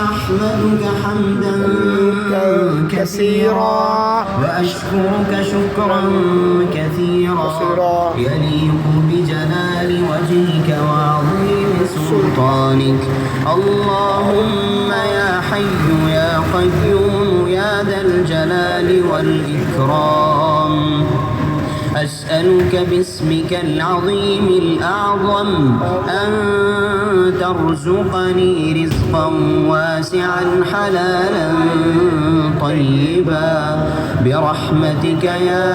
أحمدك حمدا كثيرا وأشكرك شكرا كثيرا يليق بجلال وجهك وعظيم سلطانك. اللهم يا حي يا قيوم يا ذا الجلال والإكرام، أسألك باسمك العظيم الأعظم أن ترزقني رزقا واسعا حلالا طيبا برحمتك يا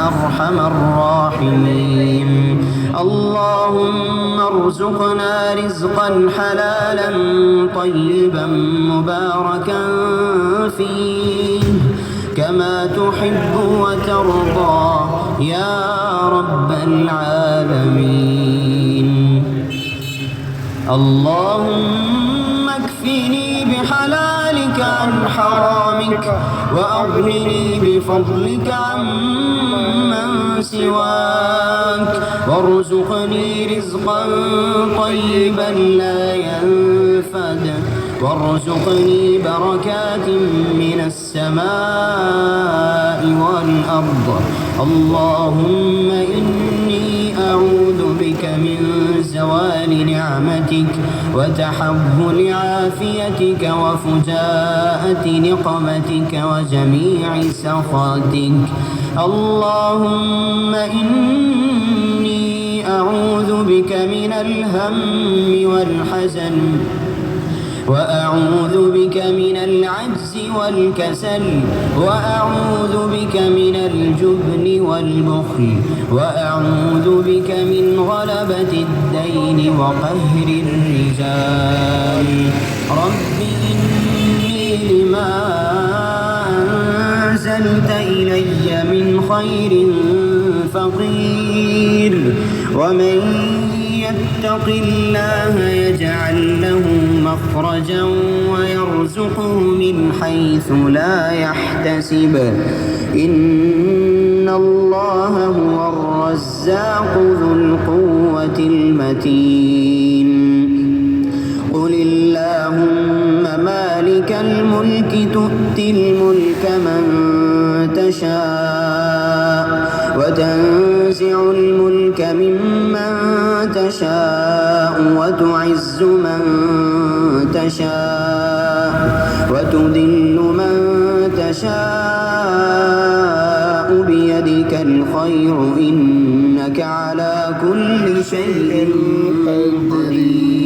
أرحم الراحمين. اللهم ارزقنا رزقا حلالا طيبا مباركا فيه كما تحب وترضى يا رب العالمين. اللهم اكفني بحلالك عن حرامك وأغنني بفضلك عمن سواك، وارزقني رزقا طيبا لا ينفد، وارزقني بركات من السماء والأرض. اللهم إني أعوذ بك من زوال نعمتك وتحول عافيتك وفجاءة نقمتك وجميع سخطك. اللهم إني أعوذ بك من الهم والحزن، وأعوذ بك من العجز والكسل، وأعوذ بك من الجبن والبخل، وأعوذ بك من غلبة الدين وقهر الرجال. رب إني لما أنزلت إلي من خير فقير، ومن يتق الله يجعل له مخرجا ويرزقه من حيث لا يحتسب، إن الله هو الرزاق ذو القوة المتين. قل اللهم مالك الملك تؤتي الملك من تشاء وتنزع الملك ممن تشاء وتعز من تشاء وتذل من تشاء بيدك الخير إنك على كل شيء